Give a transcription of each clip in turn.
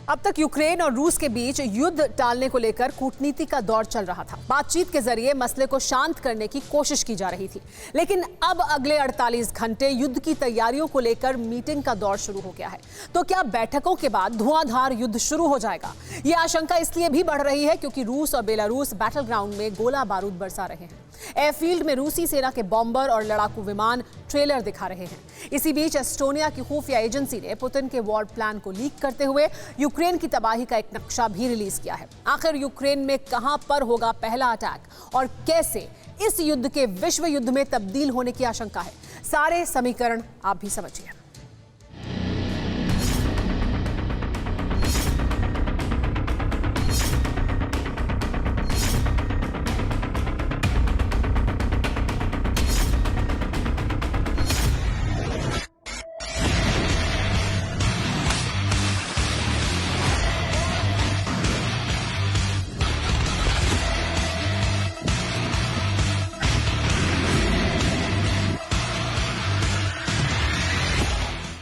अब तक यूक्रेन और रूस के बीच युद्ध टालने को लेकर कूटनीति का दौर चल रहा था। बातचीत के जरिए मसले को शांत करने की कोशिश की जा रही थी, लेकिन अब अगले 48 घंटे युद्ध की तैयारियों को लेकर मीटिंग का दौर शुरू हो गया है। तो क्या बैठकों के बाद धुआंधार युद्ध शुरू हो जाएगा? ये आशंका इसलिए भी बढ़ रही है क्योंकि रूस और बेलारूस बैटल ग्राउंड में गोला बारूद बरसा रहे हैं। एयरफील्ड में रूसी सेना के बॉम्बर और लड़ाकू विमान ट्रेलर दिखा रहे हैं। इसी बीच एस्टोनिया की खुफिया एजेंसी ने पुतिन के वॉर प्लान को लीक करते हुए यूक्रेन की तबाही का एक नक्शा भी रिलीज किया है। आखिर यूक्रेन में कहां पर होगा पहला अटैक और कैसे इस युद्ध के विश्व युद्ध में तब्दील होने की आशंका है, सारे समीकरण आप भी समझिए।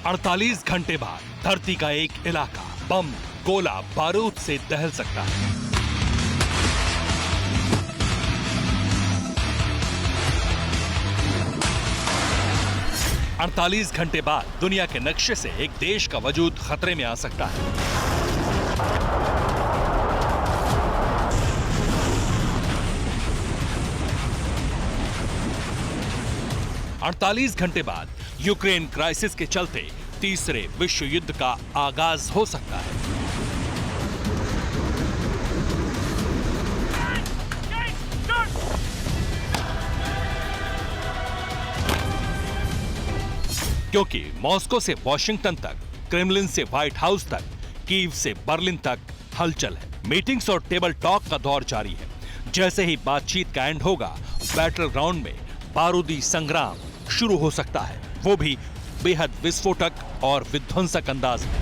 48 घंटे बाद धरती का एक इलाका बम, गोला, बारूद से दहल सकता है। अड़तालीस घंटे बाद दुनिया के नक्शे से एक देश का वजूद खतरे में आ सकता है। अड़तालीस घंटे बाद यूक्रेन क्राइसिस के चलते तीसरे विश्व युद्ध का आगाज हो सकता है। क्योंकि मॉस्को से वॉशिंगटन तक, क्रेमलिन से व्हाइट हाउस तक, कीव से बर्लिन तक हलचल है। मीटिंग्स और टेबल टॉक का दौर जारी है। जैसे ही बातचीत का एंड होगा, बैटल ग्राउंड में बारूदी संग्राम शुरू हो सकता है, वो भी बेहद विस्फोटक और विध्वंसक अंदाज में।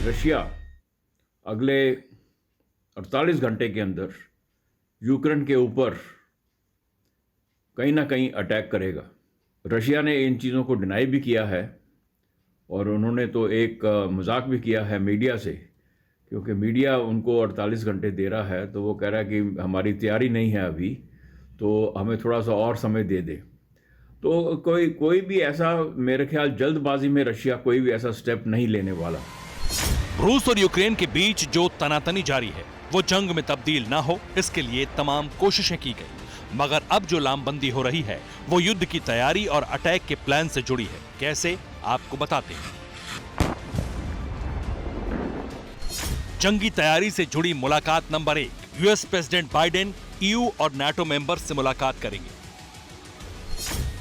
रशिया अगले 48 घंटे के अंदर यूक्रेन के ऊपर कहीं ना कहीं अटैक करेगा। रशिया ने इन चीज़ों को डिनाई भी किया है और उन्होंने तो एक मजाक भी किया है मीडिया से, क्योंकि मीडिया उनको 48 घंटे दे रहा है, तो वो कह रहा है कि हमारी तैयारी नहीं है अभी, तो हमें थोड़ा सा और समय दे दे। तो कोई भी ऐसा, मेरे ख्याल जल्दबाजी में रशिया कोई भी ऐसा स्टेप नहीं लेने वाला। रूस और यूक्रेन के बीच जो तनातनी जारी है वो जंग में तब्दील ना हो, इसके लिए तमाम कोशिशें की गई। मगर अब जो लामबंदी हो रही है वो युद्ध की तैयारी और अटैक के प्लान से जुड़ी है। कैसे, आपको बताते हैं। जंगी तैयारी से जुड़ी मुलाकात number 1, US president Biden EU और नाटो मेंबर से मुलाकात करेंगे।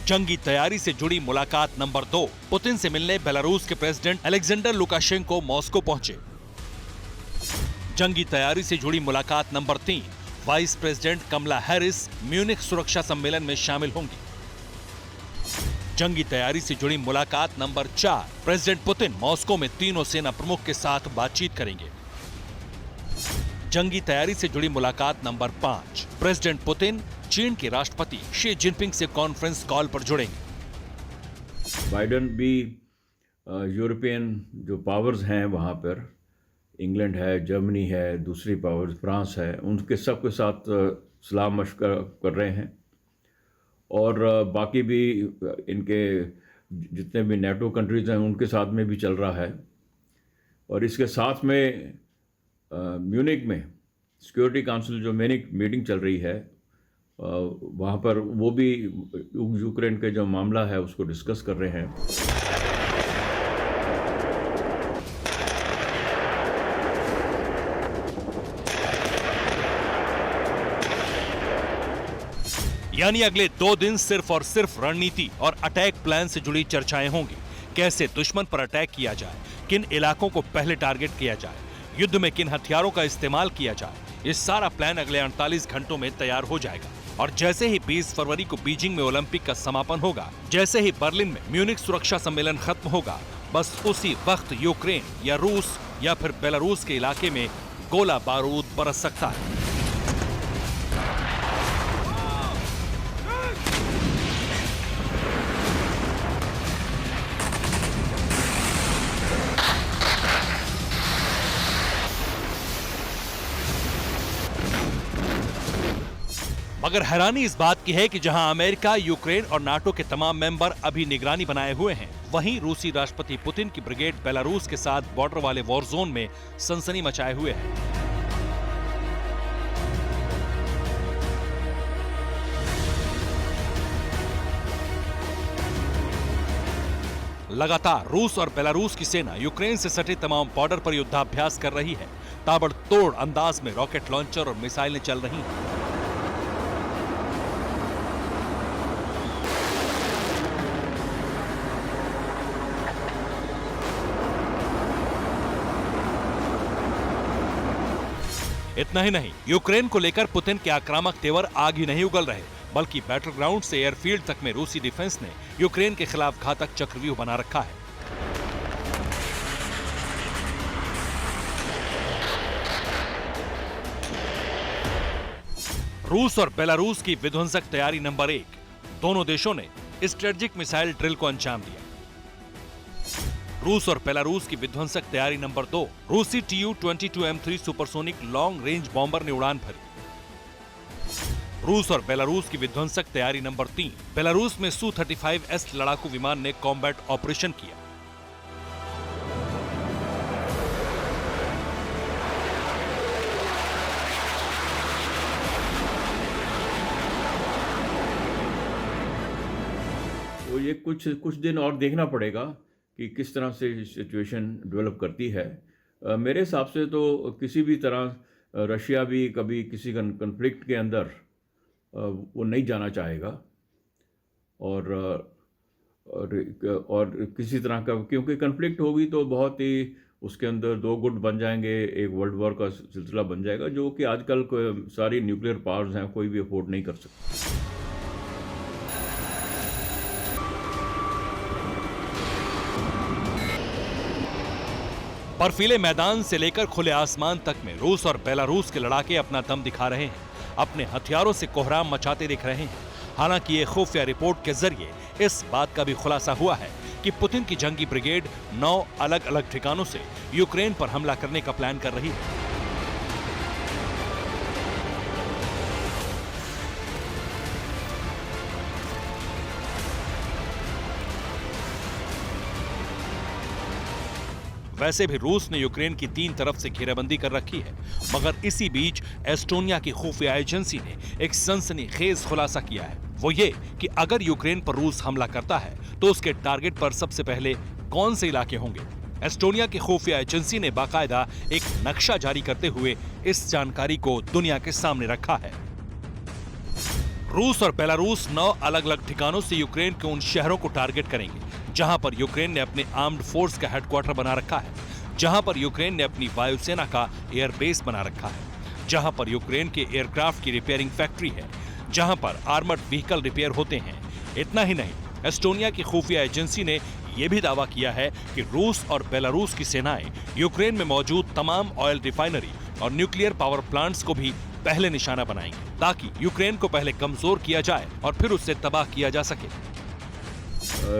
जंगी तैयारी से जुड़ी मुलाकात नंबर 2, पुतिन से मिलने बेलारूस के प्रेसिडेंट अलेक्जेंडर लुकाशेंको मॉस्को पहुंचे। जंगी तैयारी से जुड़ी मुलाकात number 3, vice president Kamala Harris Munich सुरक्षा सम्मेलन में शामिल होंगी। जंगी तैयारी से जुड़ी मुलाकात नंबर 4, प्रेसिडेंट पुतिन मॉस्को में तीनों सेना प्रमुख के साथ बातचीत करेंगे। जंगी तैयारी से जुड़ी मुलाकात नंबर 5, प्रेसिडेंट पुतिन चीन के राष्ट्रपति शी जिनपिंग से कॉन्फ्रेंस कॉल पर जुड़ेंगे। बाइडेन भी यूरोपियन जो पावर्स हैं वहाँ पर, इंग्लैंड है, जर्मनी है, दूसरी पावर्स फ्रांस है, उनके सबके साथ सलाह मशवरा कर रहे हैं। और बाकी भी इनके जितने भी नेटो कंट्रीज हैं उनके साथ में भी चल रहा है। और इसके साथ में म्यूनिक में सिक्योरिटी काउंसिल जो मीटिंग चल रही है, वहाँ पर वो भी यूक्रेन के जो मामला है उसको डिस्कस कर रहे हैं। यानी अगले 2 दिन सिर्फ और सिर्फ रणनीति और अटैक प्लान से जुड़ी चर्चाएं होंगी। कैसे दुश्मन पर अटैक किया जाए, किन इलाकों को पहले टारगेट किया जाए, युद्ध में किन हथियारों का इस्तेमाल किया जाए, ये सारा प्लान अगले 48 घंटों में तैयार हो जाएगा। और जैसे ही 20 फरवरी को बीजिंग में ओलंपिक का समापन होगा, जैसे ही बर्लिन में म्यूनिख सुरक्षा सम्मेलन खत्म होगा, बस उसी वक्त यूक्रेन या रूस या फिर बेलारूस के इलाके में गोला बारूद बरस सकता है। मगर हैरानी इस बात की है कि जहां अमेरिका, यूक्रेन और नाटो के तमाम मेंबर अभी निगरानी बनाए हुए हैं, वहीं रूसी राष्ट्रपति पुतिन की ब्रिगेड बेलारूस के साथ बॉर्डर वाले वॉर जोन में सनसनी मचाए हुए है। लगातार रूस और बेलारूस की सेना यूक्रेन से सटे तमाम बॉर्डर पर युद्धाभ्यास कर रही है। ताबड़तोड़ अंदाज में रॉकेट लॉन्चर और मिसाइलें चल रही हैं। इतना ही नहीं, यूक्रेन को लेकर पुतिन के आक्रामक तेवर आग ही नहीं उगल रहे, बल्कि बैटल ग्राउंड से एयरफील्ड तक में रूसी डिफेंस ने यूक्रेन के खिलाफ घातक चक्रव्यूह बना रखा है। रूस और बेलारूस की विध्वंसक तैयारी नंबर 1, दोनों देशों ने स्ट्रेटेजिक मिसाइल ड्रिल को अंजाम दिया। रूस और बेलारूस की विध्वंसक तैयारी नंबर 2, रूसी Tu-22M3 supersonic long range bomber ने उड़ान भरी। रूस और बेलारूस की विध्वंसक तैयारी नंबर 3, बेलारूस में Su-35S लड़ाकू विमान ने कॉम्बैट ऑपरेशन किया। तो ये कुछ दिन और देखना पड़ेगा कि किस तरह से सिचुएशन डेवलप करती है। मेरे हिसाब से तो किसी भी तरह रशिया भी कभी किसी कन्फ्लिक्ट के अंदर वो नहीं जाना चाहेगा और किसी तरह का, क्योंकि कन्फ्लिक्ट होगी तो बहुत ही उसके अंदर दो गुट बन जाएंगे, एक वर्ल्ड वॉर का सिलसिला बन जाएगा, जो कि आजकल सारी न्यूक्लियर पावर्स हैं कोई भी अफोर्ड नहीं कर सकता। बर्फीले मैदान से लेकर खुले आसमान तक में रूस और बेलारूस के लड़ाके अपना दम दिखा रहे हैं, अपने हथियारों से कोहराम मचाते दिख रहे हैं। हालांकि ये खुफिया रिपोर्ट के जरिए इस बात का भी खुलासा हुआ है कि पुतिन की जंगी ब्रिगेड 9 अलग अलग ठिकानों से यूक्रेन पर हमला करने का प्लान कर रही है। वैसे भी रूस ने यूक्रेन की 3 तरफ से घेराबंदी कर रखी है, मगर इसी बीच एस्टोनिया की खुफिया एजेंसी ने एक सनसनीखेज खुलासा किया है। वो ये कि अगर यूक्रेन पर रूस हमला करता है तो उसके टारगेट पर सबसे पहले कौन से इलाके होंगे। एस्टोनिया की खुफिया एजेंसी ने बाकायदा एक नक्शा जारी करते हुए इस जानकारी को दुनिया के सामने रखा है। रूस और बेलारूस 9 अलग अलग ठिकानों से यूक्रेन के उन शहरों को टारगेट करेंगे जहां पर यूक्रेन ने अपने आर्म्ड फोर्स का हेडक्वार्टर बना रखा है, जहां पर यूक्रेन ने अपनी वायुसेना का एयरबेस बना रखा है, जहां पर यूक्रेन के एयरक्राफ्ट की रिपेयरिंग फैक्ट्री है, जहां पर आर्मर्ड व्हीकल रिपेयर होते हैं। इतना ही नहीं, एस्टोनिया की खुफिया एजेंसी ने यह भी दावा किया है कि रूस और बेलारूस की सेनाएं यूक्रेन में मौजूद तमाम ऑयल रिफाइनरी और न्यूक्लियर पावर प्लांट्स को भी पहले निशाना बनाएंगे, ताकि यूक्रेन को पहले कमजोर किया जाए और फिर उससे तबाह किया जा सके।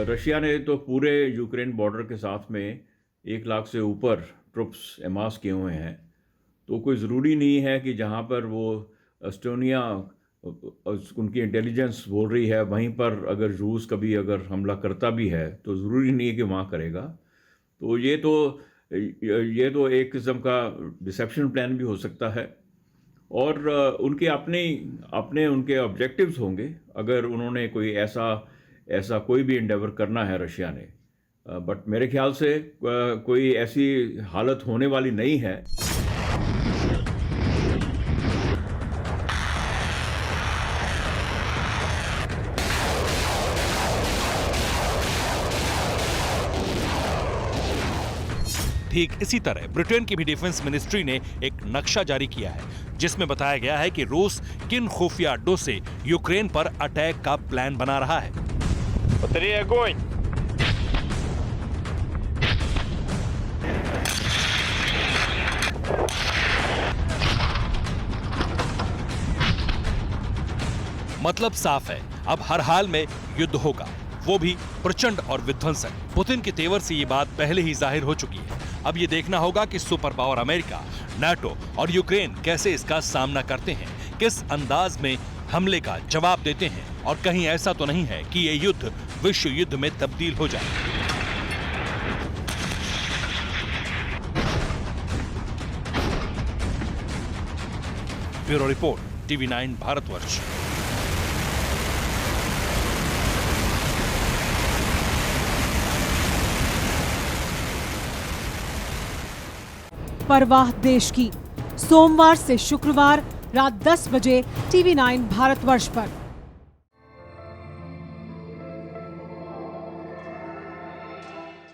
रशिया ने तो पूरे यूक्रेन बॉर्डर के साथ में 1 लाख से ऊपर ट्रुप्स एमास किए हुए हैं, तो कोई ज़रूरी नहीं है कि जहां पर वो एस्टोनिया उनकी इंटेलिजेंस बोल रही है वहीं पर अगर रूस कभी अगर हमला करता भी है तो ज़रूरी नहीं है कि वहाँ करेगा। तो ये तो एक किस्म का डिसेप्शन प्लान भी हो सकता है और उनके अपने उनके ऑब्जेक्टिव्स होंगे अगर उन्होंने कोई ऐसा कोई भी एंडेवर करना है रशिया ने। बट मेरे ख्याल से कोई ऐसी हालत होने वाली नहीं है। ठीक इसी तरह ब्रिटेन की भी डिफेंस मिनिस्ट्री ने एक नक्शा जारी किया है, जिसमें बताया गया है कि रूस किन खुफिया अड्डों से यूक्रेन पर अटैक का प्लान बना रहा है। मतलब साफ है, अब हर हाल में युद्ध होगा, वो भी प्रचंड और विध्वंसक। पुतिन के तेवर से ये बात पहले ही जाहिर हो चुकी है। अब ये देखना होगा कि सुपर पावर अमेरिका, नाटो और यूक्रेन कैसे इसका सामना करते हैं, किस अंदाज में हमले का जवाब देते हैं, और कहीं ऐसा तो नहीं है कि ये युद्ध विश्व युद्ध में तब्दील हो जाए। Bureau report, TV9 Bharatvarsh. परवाह देश की, सोमवार से शुक्रवार रात 10 बजे TV9 भारतवर्ष पर।